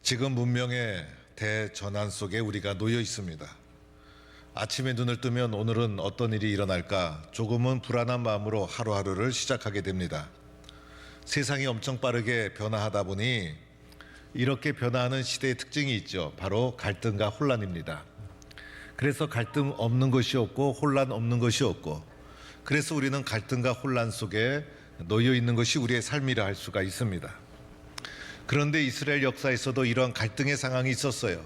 지금 문명의 대전환 속에 우리가 놓여 있습니다. 아침에 눈을 뜨면 오늘은 어떤 일이 일어날까 조금은 불안한 마음으로 하루하루를 시작하게 됩니다. 세상이 엄청 빠르게 변화하다 보니 이렇게 변화하는 시대의 특징이 있죠. 바로 갈등과 혼란입니다. 그래서 갈등 없는 것이 없고 혼란 없는 것이 없고, 그래서 우리는 갈등과 혼란 속에 놓여 있는 것이 우리의 삶이라 할 수가 있습니다. 그런데 이스라엘 역사에서도 이러한 갈등의 상황이 있었어요.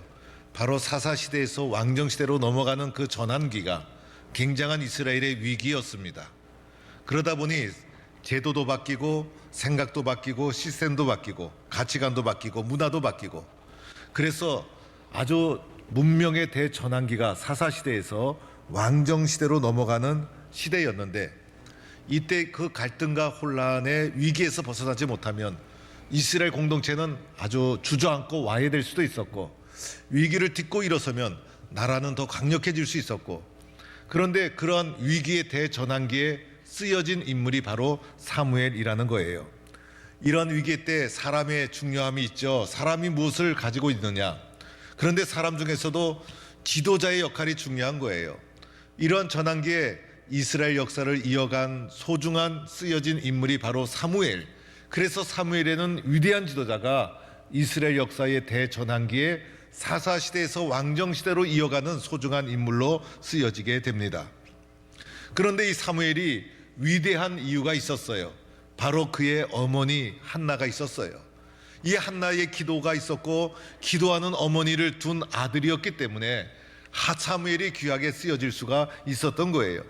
바로 사사시대에서 왕정시대로 넘어가는 그 전환기가 굉장한 이스라엘의 위기였습니다. 그러다 보니 제도도 바뀌고 생각도 바뀌고 시스템도 바뀌고 가치관도 바뀌고 문화도 바뀌고, 그래서 아주 문명의 대전환기가 사사시대에서 왕정시대로 넘어가는 시대였는데, 이때 그 갈등과 혼란의 위기에서 벗어나지 못하면 이스라엘 공동체는 아주 주저앉고 와해될 수도 있었고, 위기를 딛고 일어서면 나라는 더 강력해질 수 있었고, 그런데 그러한 위기의 대전환기에 쓰여진 인물이 바로 사무엘이라는 거예요. 이런 위기 때 사람의 중요함이 있죠. 사람이 무엇을 가지고 있느냐. 그런데 사람 중에서도 지도자의 역할이 중요한 거예요. 이런 전환기에 이스라엘 역사를 이어간 소중한 쓰여진 인물이 바로 사무엘. 그래서 사무엘에는 위대한 지도자가 이스라엘 역사의 대전환기에 사사시대에서 왕정시대로 이어가는 소중한 인물로 쓰여지게 됩니다. 그런데 이 사무엘이 위대한 이유가 있었어요. 바로 그의 어머니 한나가 있었어요. 이 한나의 기도가 있었고, 기도하는 어머니를 둔 아들이었기 때문에 사무엘이 귀하게 쓰여질 수가 있었던 거예요.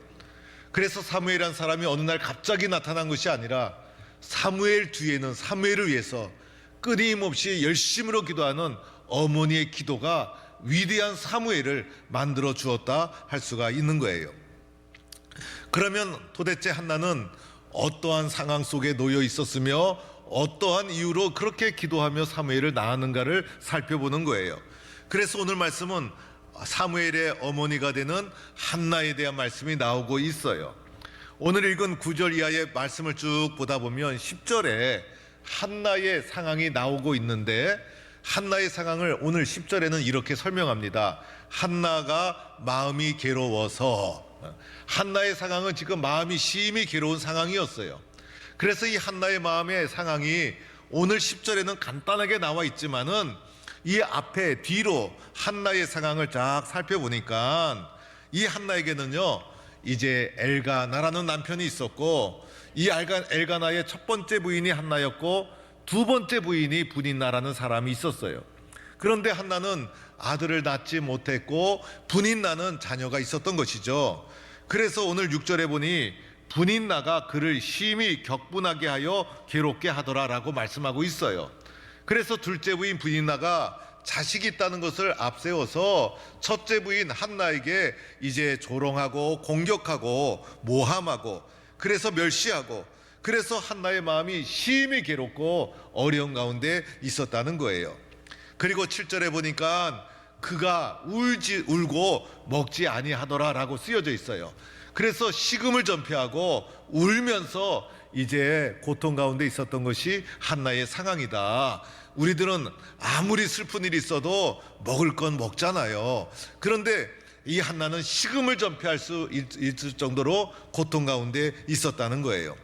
그래서 사무엘이라는 사람이 어느 날 갑자기 나타난 것이 아니라 사무엘 뒤에는 사무엘을 위해서 끊임없이 열심으로 기도하는 어머니의 기도가 위대한 사무엘을 만들어 주었다 할 수가 있는 거예요. 그러면 도대체 한나는 어떠한 상황 속에 놓여 있었으며 어떠한 이유로 그렇게 기도하며 사무엘을 낳았는가를 살펴보는 거예요. 그래서 오늘 말씀은 사무엘의 어머니가 되는 한나에 대한 말씀이 나오고 있어요. 오늘 읽은 9절 이하의 말씀을 쭉 보다 보면 10절에 한나의 상황이 나오고 있는데, 한나의 상황을 오늘 10절에는 이렇게 설명합니다. 한나가 마음이 괴로워서. 한나의 상황은 지금 마음이 심히 괴로운 상황이었어요. 그래서 이 한나의 마음의 상황이 오늘 10절에는 간단하게 나와 있지만은 이 앞에 뒤로 한나의 상황을 쫙 살펴보니까 이 한나에게는요, 이제 엘가나라는 남편이 있었고, 이 엘가나의 첫 번째 부인이 한나였고 두 번째 부인이 분인나라는 사람이 있었어요. 그런데 한나는 아들을 낳지 못했고 분인나는 자녀가 있었던 것이죠. 그래서 오늘 6절에 보니 분인나가 그를 심히 격분하게 하여 괴롭게 하더라라고 말씀하고 있어요. 그래서 둘째 부인 분인나가 자식이 있다는 것을 앞세워서 첫째 부인 한나에게 이제 조롱하고 공격하고 모함하고, 그래서 멸시하고, 그래서 한나의 마음이 심히 괴롭고 어려운 가운데 있었다는 거예요. 그리고 7절에 보니까 그가 울고 먹지 아니하더라라고 쓰여져 있어요. 그래서 식음을 전폐하고 울면서 이제 고통 가운데 있었던 것이 한나의 상황이다. 우리들은 아무리 슬픈 일이 있어도 먹을 건 먹잖아요. 그런데 이 한나는 식음을 전폐할 수 있을 정도로 고통 가운데 있었다는 거예요.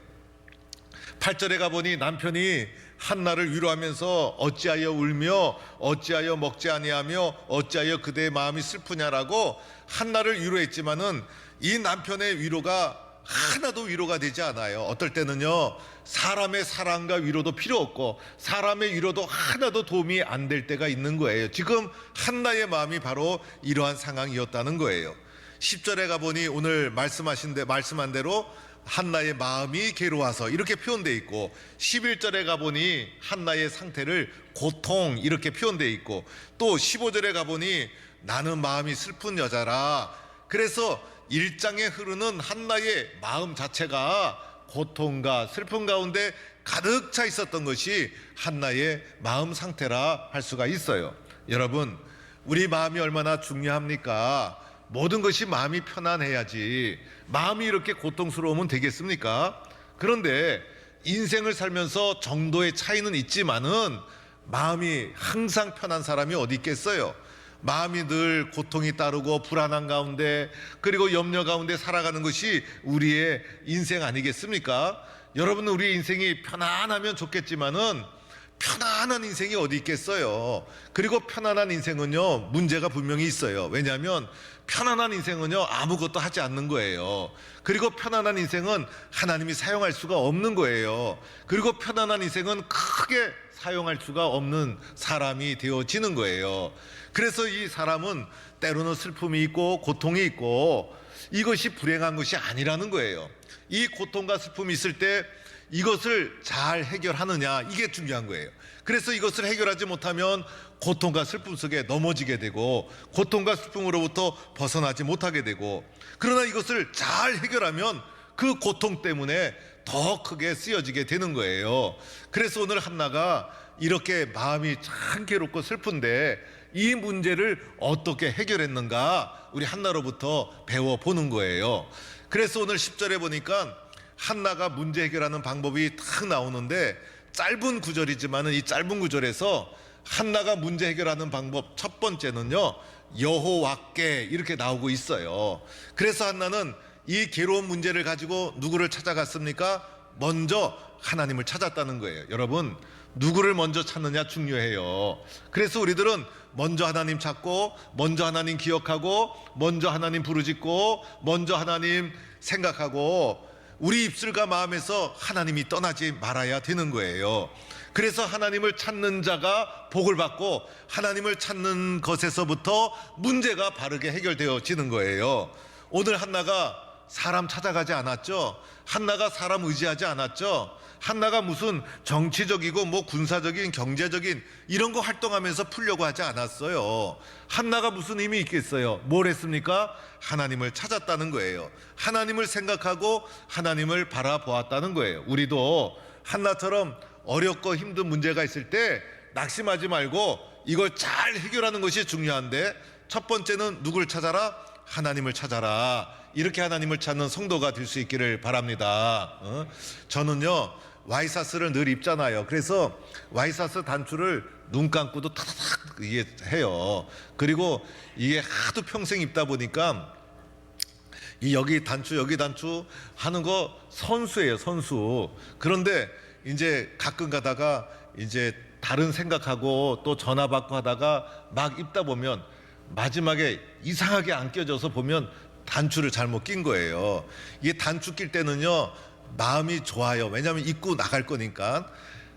8절에 가보니 남편이 한나를 위로하면서 어찌하여 울며 어찌하여 먹지 아니하며 어찌하여 그대의 마음이 슬프냐라고 한나를 위로했지만은 이 남편의 위로가 하나도 위로가 되지 않아요. 어떨 때는요, 사람의 사랑과 위로도 필요 없고 사람의 위로도 하나도 도움이 안 될 때가 있는 거예요. 지금 한나의 마음이 바로 이러한 상황이었다는 거예요. 10절에 가보니 오늘 말씀한 대로 한나의 마음이 괴로워서 이렇게 표현되어 있고, 11절에 가보니 한나의 상태를 고통 이렇게 표현되어 있고, 또 15절에 가보니 나는 마음이 슬픈 여자라. 그래서 1장에 흐르는 한나의 마음 자체가 고통과 슬픔 가운데 가득 차 있었던 것이 한나의 마음 상태라 할 수가 있어요. 여러분, 우리 마음이 얼마나 중요합니까? 모든 것이 마음이 편안해야지 마음이 이렇게 고통스러우면 되겠습니까? 그런데 인생을 살면서 정도의 차이는 있지만은 마음이 항상 편한 사람이 어디 있겠어요? 마음이 늘 고통이 따르고 불안한 가운데 그리고 염려 가운데 살아가는 것이 우리의 인생 아니겠습니까? 여러분은 우리 인생이 편안하면 좋겠지만은 편안한 인생이 어디 있겠어요? 그리고 편안한 인생은요, 문제가 분명히 있어요. 왜냐하면 편안한 인생은요, 아무것도 하지 않는 거예요. 그리고 편안한 인생은 하나님이 사용할 수가 없는 거예요. 그리고 편안한 인생은 크게 사용할 수가 없는 사람이 되어지는 거예요. 그래서 이 사람은 때로는 슬픔이 있고 고통이 있고 이것이 불행한 것이 아니라는 거예요. 이 고통과 슬픔이 있을 때 이것을 잘 해결하느냐, 이게 중요한 거예요. 그래서 이것을 해결하지 못하면 고통과 슬픔 속에 넘어지게 되고 고통과 슬픔으로부터 벗어나지 못하게 되고, 그러나 이것을 잘 해결하면 그 고통 때문에 더 크게 쓰여지게 되는 거예요. 그래서 오늘 한나가 이렇게 마음이 참 괴롭고 슬픈데 이 문제를 어떻게 해결했는가, 우리 한나로부터 배워보는 거예요. 그래서 오늘 10절에 보니까 한나가 문제 해결하는 방법이 딱 나오는데, 짧은 구절이지만 이 짧은 구절에서 한나가 문제 해결하는 방법 첫 번째는요, 여호와께 이렇게 나오고 있어요. 그래서 한나는 이 괴로운 문제를 가지고 누구를 찾아갔습니까? 먼저 하나님을 찾았다는 거예요. 여러분, 누구를 먼저 찾느냐 중요해요. 그래서 우리들은 먼저 하나님 찾고, 먼저 하나님 기억하고, 먼저 하나님 부르짖고, 먼저 하나님 생각하고, 우리 입술과 마음에서 하나님이 떠나지 말아야 되는 거예요. 그래서 하나님을 찾는 자가 복을 받고 하나님을 찾는 것에서부터 문제가 바르게 해결되어지는 거예요. 오늘 한나가 사람 찾아가지 않았죠. 한나가 사람 의지하지 않았죠. 한나가 무슨 정치적이고 뭐 군사적인 경제적인 이런 거 활동하면서 풀려고 하지 않았어요. 한나가 무슨 힘이 있겠어요? 뭘 했습니까? 하나님을 찾았다는 거예요. 하나님을 생각하고 하나님을 바라보았다는 거예요. 우리도 한나처럼 어렵고 힘든 문제가 있을 때 낙심하지 말고 이걸 잘 해결하는 것이 중요한데, 첫 번째는 누굴 찾아라? 하나님을 찾아라. 이렇게 하나님을 찾는 성도가 될 수 있기를 바랍니다. 저는요, 와이사스를 늘 입잖아요. 그래서 와이사스 단추를 눈 감고도 탁탁 이게 해요. 그리고 이게 하도 평생 입다 보니까 이 여기 단추 하는 거 선수예요, 선수. 그런데 이제 가끔 가다가 이제 다른 생각하고 또 전화 받고 하다가 막 입다 보면 마지막에 이상하게 안 껴져서 보면 단추를 잘못 낀 거예요. 이게 단추 낄 때는요, 마음이 좋아요. 왜냐하면 입고 나갈 거니까.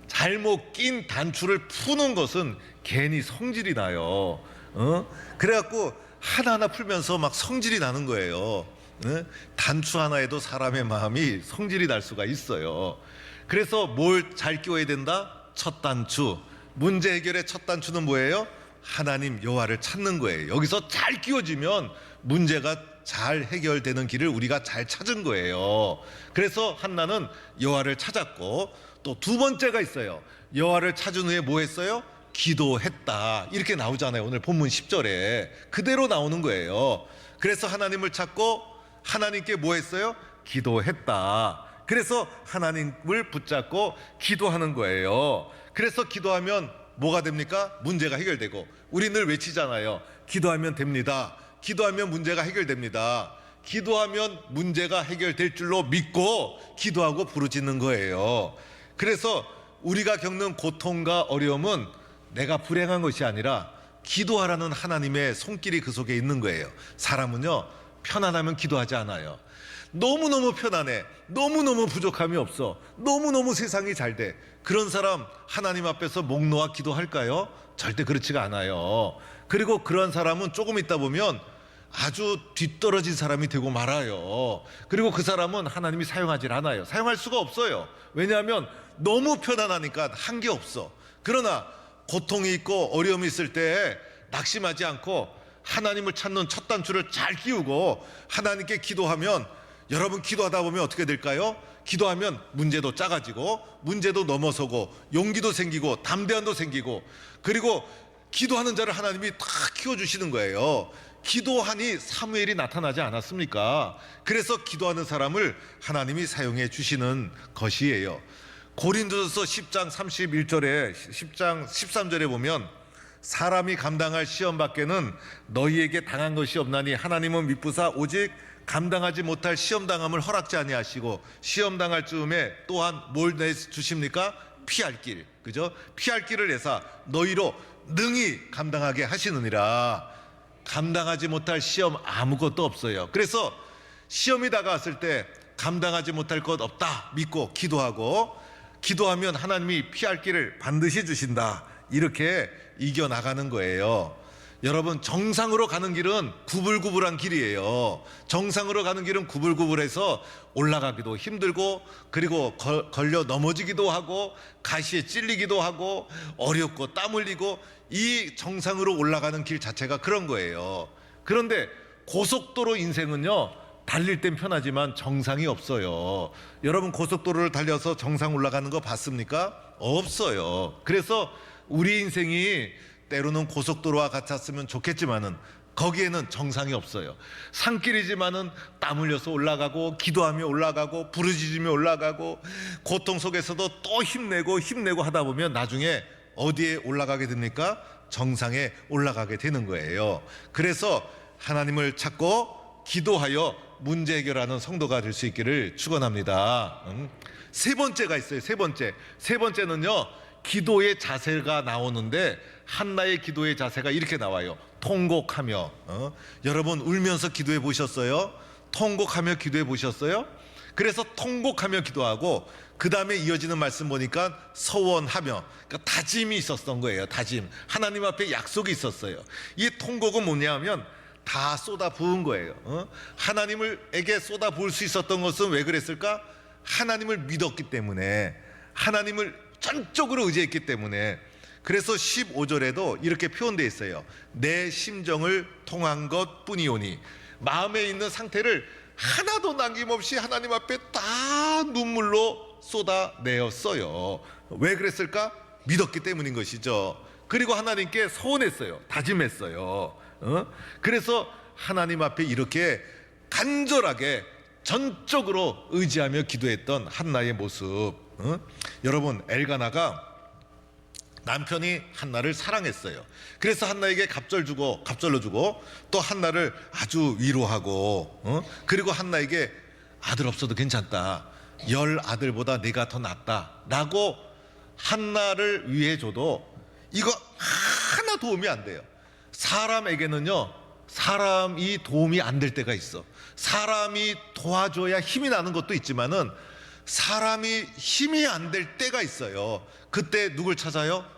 잘못 낀 단추를 푸는 것은 괜히 성질이 나요. 그래갖고 하나하나 풀면서 막 성질이 나는 거예요. 단추 하나에도 사람의 마음이 성질이 날 수가 있어요. 그래서 뭘 잘 끼워야 된다? 첫 단추. 문제 해결의 첫 단추는 뭐예요? 하나님 여호와를 찾는 거예요. 여기서 잘 끼워지면 문제가 잘 해결되는 길을 우리가 잘 찾은 거예요. 그래서 한나는 여호와를 찾았고, 또 두 번째가 있어요. 여호와를 찾은 후에 뭐 했어요? 기도했다. 이렇게 나오잖아요. 오늘 본문 10절에 그대로 나오는 거예요. 그래서 하나님을 찾고 하나님께 뭐 했어요? 기도했다. 그래서 하나님을 붙잡고 기도하는 거예요. 그래서 기도하면 뭐가 됩니까? 문제가 해결되고. 우리 늘 외치잖아요. 기도하면 됩니다. 기도하면 문제가 해결됩니다. 기도하면 문제가 해결될 줄로 믿고 기도하고 부르짖는 거예요. 그래서 우리가 겪는 고통과 어려움은 내가 불행한 것이 아니라 기도하라는 하나님의 손길이 그 속에 있는 거예요. 사람은요, 편안하면 기도하지 않아요. 너무너무 편안해, 너무너무 부족함이 없어, 너무너무 세상이 잘 돼, 그런 사람 하나님 앞에서 목 놓아 기도할까요? 절대 그렇지가 않아요. 그리고 그런 사람은 조금 있다 보면 아주 뒤떨어진 사람이 되고 말아요. 그리고 그 사람은 하나님이 사용하지 않아요. 사용할 수가 없어요. 왜냐하면 너무 편안하니까 한 게 없어. 그러나 고통이 있고 어려움이 있을 때 낙심하지 않고 하나님을 찾는 첫 단추를 잘 끼우고 하나님께 기도하면, 여러분 기도하다 보면 어떻게 될까요? 기도하면 문제도 작아지고 문제도 넘어서고 용기도 생기고 담대함도 생기고, 그리고 기도하는 자를 하나님이 다 키워주시는 거예요. 기도하니 사무엘이 나타나지 않았습니까? 그래서 기도하는 사람을 하나님이 사용해 주시는 것이에요. 고린도전서 10장 31절에 10장 13절에 보면 사람이 감당할 시험 밖에는 너희에게 당한 것이 없나니 하나님은 미쁘사 오직 감당하지 못할 시험 당함을 허락지 아니하시고 시험 당할 즈음에 또한 뭘 내주십니까? 피할 길, 그죠? 피할 길을 내사 너희로 능히 감당하게 하시느니라. 감당하지 못할 시험 아무것도 없어요. 그래서 시험이 다가왔을 때 감당하지 못할 것 없다 믿고 기도하면 하나님이 피할 길을 반드시 주신다. 이렇게 이겨나가는 거예요. 여러분, 정상으로 가는 길은 구불구불한 길이에요. 정상으로 가는 길은 구불구불해서 올라가기도 힘들고, 그리고 걸려 넘어지기도 하고, 가시에 찔리기도 하고, 어렵고 땀 흘리고, 이 정상으로 올라가는 길 자체가 그런 거예요. 그런데 고속도로 인생은요, 달릴 땐 편하지만 정상이 없어요. 여러분, 고속도로를 달려서 정상 올라가는 거 봤습니까? 없어요. 그래서 우리 인생이 때로는 고속도로와 같았으면 좋겠지만은 거기에는 정상이 없어요. 산길이지만은 땀 흘려서 올라가고, 기도하며 올라가고, 부르짖으며 올라가고, 고통 속에서도 또 힘내고 하다 보면 나중에 어디에 올라가게 됩니까? 정상에 올라가게 되는 거예요. 그래서 하나님을 찾고 기도하여 문제 해결하는 성도가 될 수 있기를 축원합니다. 세 번째가 있어요. 세 번째는요, 기도의 자세가 나오는데 한나의 기도의 자세가 이렇게 나와요. 통곡하며. 여러분, 울면서 기도해 보셨어요? 통곡하며 기도해 보셨어요? 그래서 통곡하며 기도하고, 그 다음에 이어지는 말씀 보니까 서원하며, 그러니까 다짐이 있었던 거예요. 다짐. 하나님 앞에 약속이 있었어요. 이 통곡은 뭐냐면 다 쏟아 부은 거예요. 하나님에게 쏟아 부을 수 있었던 것은 왜 그랬을까? 하나님을 믿었기 때문에, 하나님을 전적으로 의지했기 때문에. 그래서 15절에도 이렇게 표현되어 있어요. 내 심정을 통한 것 뿐이오니. 마음에 있는 상태를 하나도 남김없이 하나님 앞에 다 눈물로 쏟아내었어요. 왜 그랬을까? 믿었기 때문인 것이죠. 그리고 하나님께 서원했어요. 다짐했어요. 그래서 하나님 앞에 이렇게 간절하게 전적으로 의지하며 기도했던 한나의 모습. 여러분, 엘가나가 남편이 한나를 사랑했어요. 그래서 한나에게 갑절로 주고 또 한나를 아주 위로하고, 그리고 한나에게 아들 없어도 괜찮다, 10아들보다 내가 더 낫다 라고 한나를 위해 줘도 이거 하나 도움이 안 돼요. 사람에게는요, 사람이 도움이 안 될 때가 있어. 사람이 도와줘야 힘이 나는 것도 있지만은 사람이 힘이 안 될 때가 있어요. 그때 누굴 찾아요?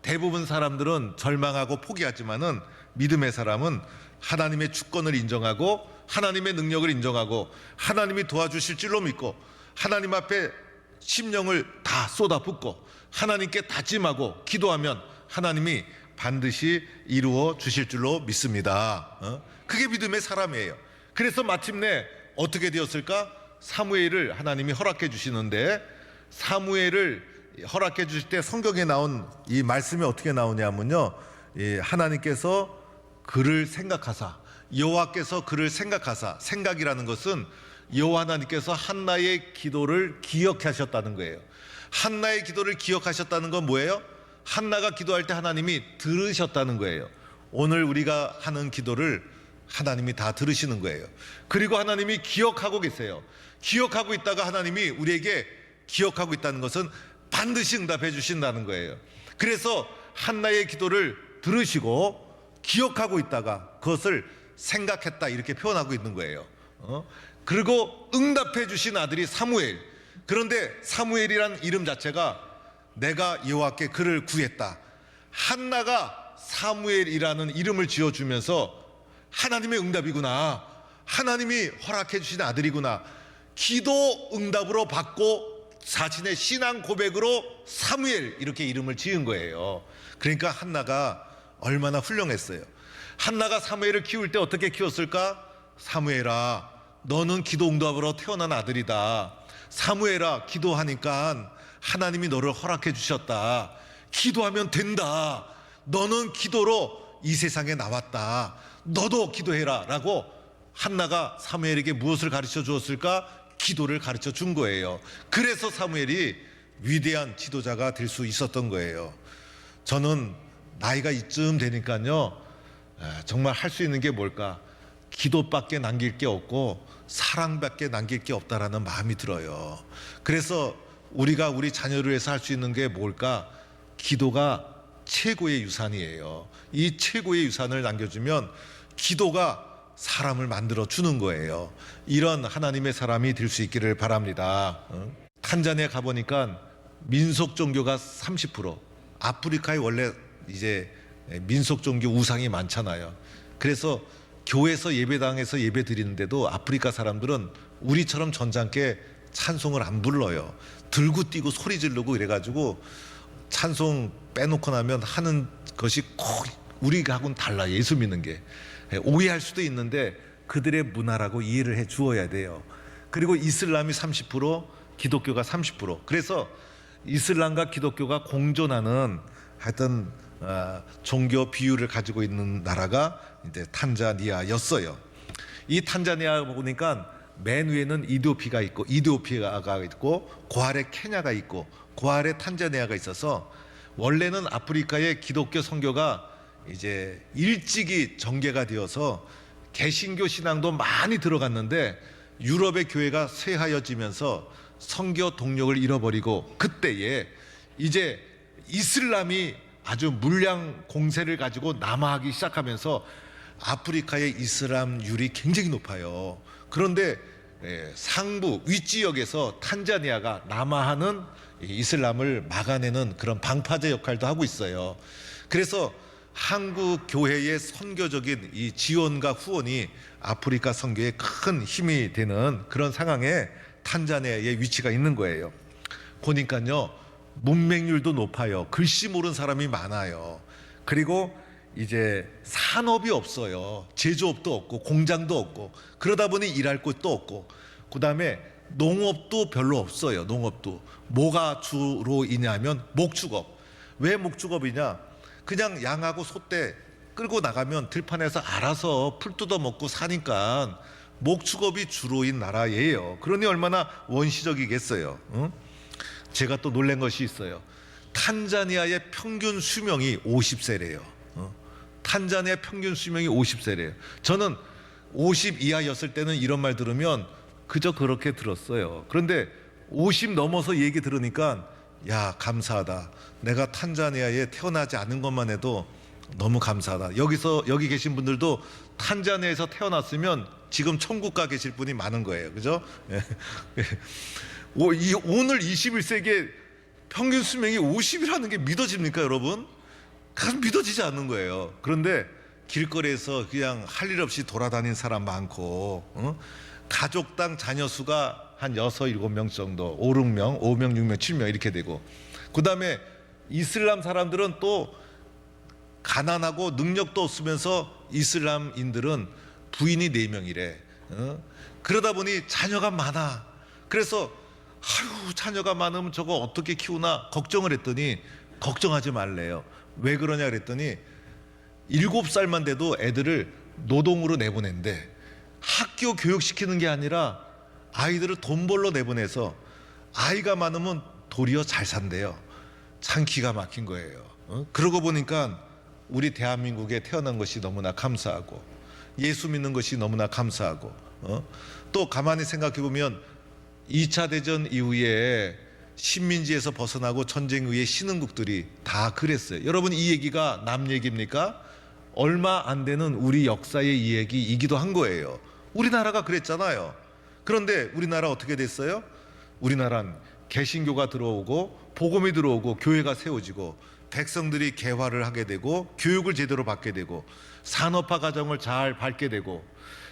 대부분 사람들은 절망하고 포기하지만은 믿음의 사람은 하나님의 주권을 인정하고 하나님의 능력을 인정하고 하나님이 도와주실 줄로 믿고 하나님 앞에 심령을 다 쏟아붓고 하나님께 다짐하고 기도하면 하나님이 반드시 이루어 주실 줄로 믿습니다. 그게 믿음의 사람이에요. 그래서 마침내 어떻게 되었을까? 사무엘을 하나님이 허락해 주시는데, 사무엘을 허락해 주실 때 성경에 나온 이 말씀이 어떻게 나오냐면요, 하나님께서 그를 생각하사, 여호와께서 그를 생각하사, 생각이라는 것은 여호와 하나님께서 한나의 기도를 기억하셨다는 거예요. 한나의 기도를 기억하셨다는 건 뭐예요? 한나가 기도할 때 하나님이 들으셨다는 거예요. 오늘 우리가 하는 기도를 하나님이 다 들으시는 거예요. 그리고 하나님이 기억하고 계세요. 기억하고 있다가 하나님이 우리에게 기억하고 있다는 것은 반드시 응답해 주신다는 거예요. 그래서 한나의 기도를 들으시고 기억하고 있다가 그것을 생각했다, 이렇게 표현하고 있는 거예요. 그리고 응답해 주신 아들이 사무엘. 그런데 사무엘이란 이름 자체가 내가 여호와께 그를 구했다, 한나가 사무엘이라는 이름을 지어주면서 하나님의 응답이구나, 하나님이 허락해 주신 아들이구나, 기도 응답으로 받고 자신의 신앙 고백으로 사무엘 이렇게 이름을 지은 거예요. 그러니까 한나가 얼마나 훌륭했어요. 한나가 사무엘을 키울 때 어떻게 키웠을까? 사무엘아, 너는 기도 응답으로 태어난 아들이다. 사무엘아, 기도하니까 하나님이 너를 허락해 주셨다. 기도하면 된다. 너는 기도로 이 세상에 나왔다. 너도 기도해라 라고 한나가 사무엘에게 무엇을 가르쳐 주었을까? 기도를 가르쳐 준 거예요. 그래서 사무엘이 위대한 지도자가 될 수 있었던 거예요. 저는 나이가 이쯤 되니까요, 정말 할 수 있는 게 뭘까? 기도밖에 남길 게 없고 사랑밖에 남길 게 없다라는 마음이 들어요. 그래서 우리가 우리 자녀를 위해서 할 수 있는 게 뭘까? 기도가 최고의 유산이에요. 이 최고의 유산을 남겨주면 기도가 사람을 만들어 주는 거예요. 이런 하나님의 사람이 될 수 있기를 바랍니다. 탄자니아 가보니까 민속 종교가 30%, 아프리카에 원래 이제 민속 종교 우상이 많잖아요. 그래서 교회에서 예배당에서 예배 드리는데도 아프리카 사람들은 우리처럼 전장께 찬송을 안 불러요. 들고 뛰고 소리 지르고 이래가지고 찬송 빼놓고 나면 하는 것이 꼭 우리하고는 달라. 예수 믿는 게 오해할 수도 있는데 그들의 문화라고 이해를 해 주어야 돼요. 그리고 이슬람이 30%, 기독교가 30%. 그래서 이슬람과 기독교가 공존하는 하여튼 종교 비율을 가지고 있는 나라가 이제 탄자니아였어요. 이 탄자니아 보니까 맨 위에는 이디오피아가 있고 그 아래 케냐가 있고 그 아래 탄자니아가 있어서 원래는 아프리카의 기독교 선교가 이제 일찍이 전개가 되어서 개신교 신앙도 많이 들어갔는데 유럽의 교회가 쇠하여지면서 선교 동력을 잃어버리고 그때에 이제 이슬람이 아주 물량 공세를 가지고 남하하기 시작하면서 아프리카의 이슬람률이 굉장히 높아요. 그런데 상부 윗지역에서 탄자니아가 남하하는 이슬람을 막아내는 그런 방파제 역할도 하고 있어요. 그래서 한국 교회의 선교적인 이 지원과 후원이 아프리카 선교에 큰 힘이 되는 그런 상황에 탄자니아의 위치가 있는 거예요. 보니까요, 문맹률도 높아요. 글씨 모르는 사람이 많아요. 그리고 이제 산업이 없어요. 제조업도 없고 공장도 없고 그러다 보니 일할 곳도 없고 그 다음에 농업도 별로 없어요. 농업도 뭐가 주로 있냐면 목축업. 왜 목축업이냐? 그냥 양하고 소떼 끌고 나가면 들판에서 알아서 풀 뜯어 먹고 사니까 목축업이 주로인 나라예요. 그러니 얼마나 원시적이겠어요. 응? 제가 또 놀란 것이 있어요. 탄자니아의 평균 수명이 50세래요. 탄자니아 평균 수명이 50세래요. 저는 50 이하였을 때는 이런 말 들으면 그저 그렇게 들었어요. 그런데 50 넘어서 얘기 들으니까 야, 감사하다. 내가 탄자니아에 태어나지 않은 것만 해도 너무 감사하다. 여기 계신 분들도 탄자니아에서 태어났으면 지금 천국 가 계실 분이 많은 거예요. 그죠? 오늘 21세기에 평균 수명이 50이라는 게 믿어집니까, 여러분? 믿어지지 않는 거예요. 그런데 길거리에서 그냥 할 일 없이 돌아다니는 사람 많고, 가족당 자녀 수가 한 6, 7명 정도, 5, 6명, 5명, 6명, 7명 이렇게 되고, 그 다음에 이슬람 사람들은 또 가난하고 능력도 없으면서 이슬람인들은 부인이 4명이래. 그러다 보니 자녀가 많아. 그래서 아유, 자녀가 많으면 저거 어떻게 키우나 걱정을 했더니 걱정하지 말래요. 왜 그러냐 그랬더니 7살만 돼도 애들을 노동으로 내보낸대. 학교 교육시키는 게 아니라 아이들을 돈 벌러 내보내서 아이가 많으면 도리어 잘 산대요. 참 기가 막힌 거예요. 그러고 보니까 우리 대한민국에 태어난 것이 너무나 감사하고 예수 믿는 것이 너무나 감사하고 또 가만히 생각해 보면 2차 대전 이후에 식민지에서 벗어나고 전쟁 후에 신흥국들이 다 그랬어요. 여러분, 이 얘기가 남 얘기입니까? 얼마 안 되는 우리 역사의 이 얘기이기도 한 거예요. 우리나라가 그랬잖아요. 그런데 우리나라 어떻게 됐어요? 우리나라는 개신교가 들어오고 복음이 들어오고 교회가 세워지고 백성들이 개화를 하게 되고 교육을 제대로 받게 되고 산업화 과정을 잘 밟게 되고,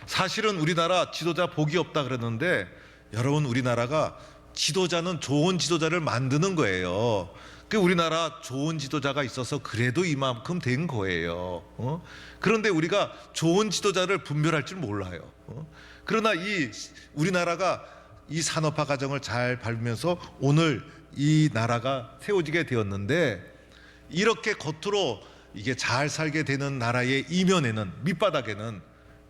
사실은 우리나라 지도자 복이 없다 그랬는데 여러분, 우리나라가 지도자는 좋은 지도자를 만드는 거예요. 그 우리나라 좋은 지도자가 있어서 그래도 이만큼 된 거예요. 그런데 우리가 좋은 지도자를 분별할 줄 몰라요. 그러나 우리나라가 이 산업화 과정을 잘 밟으면서 오늘 이 나라가 세워지게 되었는데, 이렇게 겉으로 이게 잘 살게 되는 나라의 이면에는, 밑바닥에는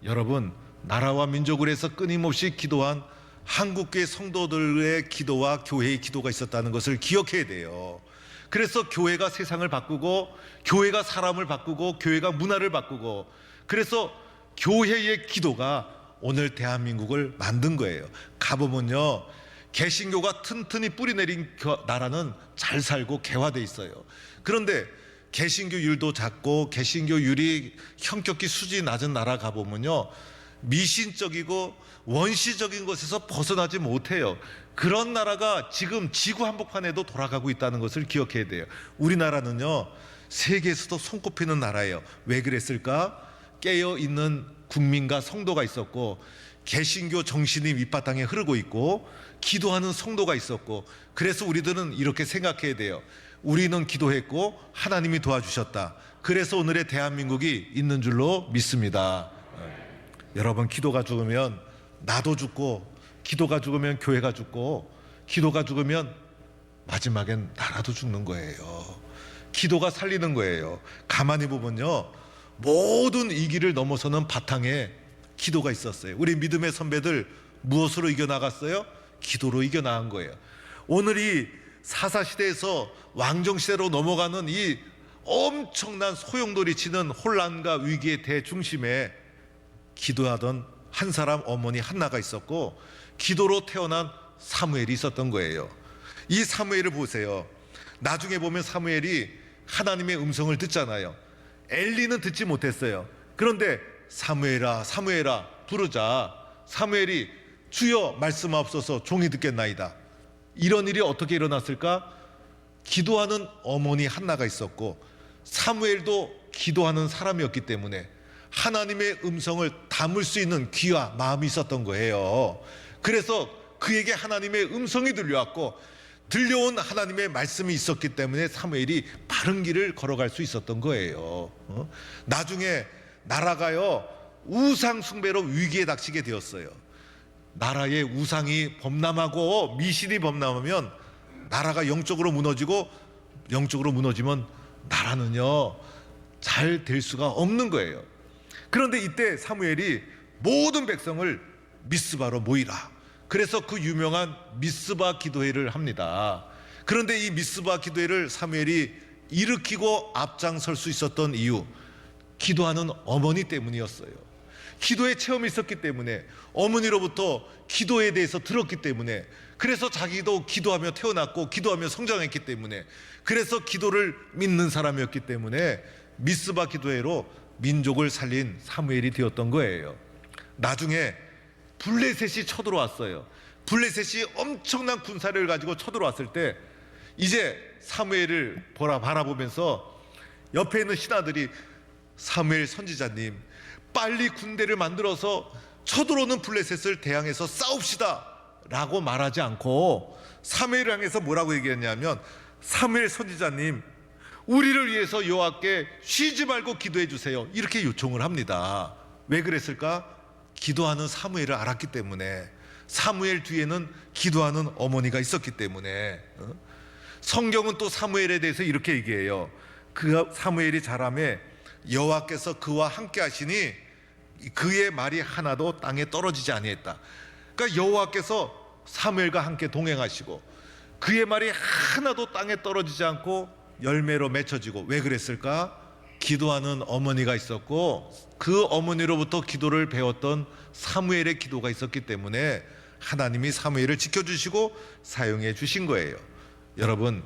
여러분, 나라와 민족을 위해서 끊임없이 기도한 한국교회 성도들의 기도와 교회의 기도가 있었다는 것을 기억해야 돼요. 그래서 교회가 세상을 바꾸고, 교회가 사람을 바꾸고, 교회가 문화를 바꾸고, 그래서 교회의 기도가 오늘 대한민국을 만든 거예요. 가보면요, 개신교가 튼튼히 뿌리내린 나라는 잘 살고 개화돼 있어요. 그런데 개신교율도 작고 개신교율이 현격히 수준이 낮은 나라 가보면요, 미신적이고 원시적인 것에서 벗어나지 못해요. 그런 나라가 지금 지구 한복판에도 돌아가고 있다는 것을 기억해야 돼요. 우리나라는요, 세계에서도 손꼽히는 나라예요. 왜 그랬을까? 깨어있는 국민과 성도가 있었고, 개신교 정신이 밑바탕에 흐르고 있고, 기도하는 성도가 있었고, 그래서 우리들은 이렇게 생각해야 돼요. 우리는 기도했고 하나님이 도와주셨다. 그래서 오늘의 대한민국이 있는 줄로 믿습니다. 여러분, 기도가 죽으면 나도 죽고, 기도가 죽으면 교회가 죽고, 기도가 죽으면 마지막엔 나라도 죽는 거예요. 기도가 살리는 거예요. 가만히 보면요, 모든 위기를 넘어서는 바탕에 기도가 있었어요. 우리 믿음의 선배들 무엇으로 이겨나갔어요? 기도로 이겨나간 거예요. 오늘 이 사사시대에서 왕정시대로 넘어가는 이 엄청난 소용돌이치는 혼란과 위기의 대중심에 기도하던 한 사람 어머니 한나가 있었고, 기도로 태어난 사무엘이 있었던 거예요. 이 사무엘을 보세요. 나중에 보면 사무엘이 하나님의 음성을 듣잖아요. 엘리는 듣지 못했어요. 그런데 사무엘아 사무엘아 부르자 사무엘이 주여 말씀하옵소서 종이 듣겠나이다. 이런 일이 어떻게 일어났을까? 기도하는 어머니 한나가 있었고, 사무엘도 기도하는 사람이었기 때문에 하나님의 음성을 담을 수 있는 귀와 마음이 있었던 거예요. 그래서 그에게 하나님의 음성이 들려왔고, 들려온 하나님의 말씀이 있었기 때문에 사무엘이 바른 길을 걸어갈 수 있었던 거예요. 나중에 나라가요, 우상 숭배로 위기에 닥치게 되었어요. 나라의 우상이 범람하고 미신이 범람하면 나라가 영적으로 무너지고, 영적으로 무너지면 나라는요 잘 될 수가 없는 거예요. 그런데 이때 사무엘이 모든 백성을 미스바로 모이라. 그래서 그 유명한 미스바 기도회를 합니다. 그런데 이 미스바 기도회를 사무엘이 일으키고 앞장설 수 있었던 이유, 기도하는 어머니 때문이었어요. 기도의 체험이 있었기 때문에, 어머니로부터 기도에 대해서 들었기 때문에, 그래서 자기도 기도하며 태어났고 기도하며 성장했기 때문에, 그래서 기도를 믿는 사람이었기 때문에 미스바 기도회로 민족을 살린 사무엘이 되었던 거예요. 나중에 블레셋이 쳐들어왔어요. 블레셋이 엄청난 군사를 가지고 쳐들어왔을 때 이제 사무엘을 바라보면서 옆에 있는 신하들이 사무엘 선지자님, 빨리 군대를 만들어서 쳐들어오는 블레셋을 대항해서 싸웁시다 라고 말하지 않고 사무엘을 향해서 뭐라고 얘기했냐면, 사무엘 선지자님, 우리를 위해서 여호와께 쉬지 말고 기도해 주세요, 이렇게 요청을 합니다. 왜 그랬을까? 기도하는 사무엘을 알았기 때문에, 사무엘 뒤에는 기도하는 어머니가 있었기 때문에. 성경은 또 사무엘에 대해서 이렇게 얘기해요. 그 사무엘이 자라매 여호와께서 그와 함께 하시니 그의 말이 하나도 땅에 떨어지지 아니했다. 그러니까 여호와께서 사무엘과 함께 동행하시고 그의 말이 하나도 땅에 떨어지지 않고 열매로 맺혀지고. 왜 그랬을까? 기도하는 어머니가 있었고, 그 어머니로부터 기도를 배웠던 사무엘의 기도가 있었기 때문에 하나님이 사무엘을 지켜주시고 사용해 주신 거예요. 여러분,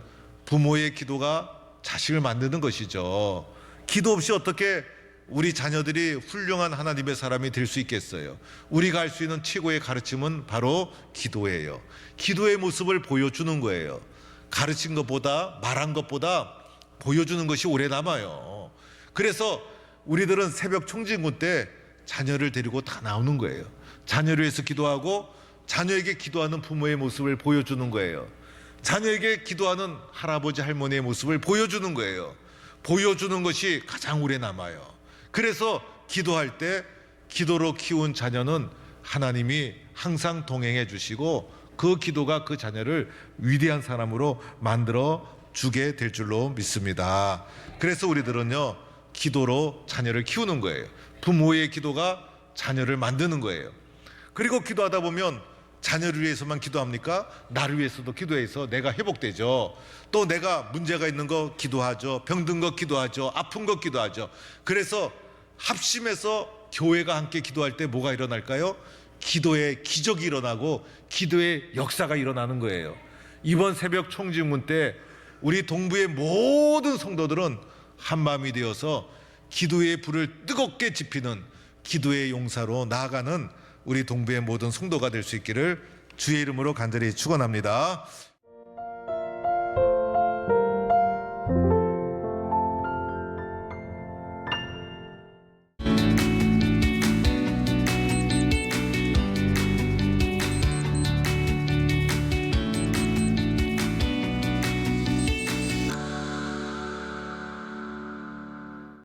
부모의 기도가 자식을 만드는 것이죠. 기도 없이 어떻게 우리 자녀들이 훌륭한 하나님의 사람이 될 수 있겠어요? 우리가 할 수 있는 최고의 가르침은 바로 기도예요. 기도의 모습을 보여주는 거예요. 가르친 것보다, 말한 것보다 보여주는 것이 오래 남아요. 그래서 우리들은 새벽 청진군 때 자녀를 데리고 다 나오는 거예요. 자녀를 위해서 기도하고 자녀에게 기도하는 부모의 모습을 보여주는 거예요. 자녀에게 기도하는 할아버지 할머니의 모습을 보여주는 거예요. 보여주는 것이 가장 오래 남아요. 그래서 기도할 때 기도로 키운 자녀는 하나님이 항상 동행해 주시고, 그 기도가 그 자녀를 위대한 사람으로 만들어 주게 될 줄로 믿습니다. 그래서 우리들은요, 기도로 자녀를 키우는 거예요. 부모의 기도가 자녀를 만드는 거예요. 그리고 기도하다 보면 자녀를 위해서만 기도합니까? 나를 위해서도 기도해서 내가 회복되죠. 또 내가 문제가 있는 거 기도하죠. 병든 거 기도하죠. 아픈 거 기도하죠. 그래서 합심해서 교회가 함께 기도할 때 뭐가 일어날까요? 기도의 기적이 일어나고 기도의 역사가 일어나는 거예요. 이번 새벽 총증문 때 우리 동부의 모든 성도들은 한마음이 되어서 기도의 불을 뜨겁게 지피는 기도의 용사로 나아가는 우리 동부의 모든 성도가 될 수 있기를 주의 이름으로 간절히 축원합니다.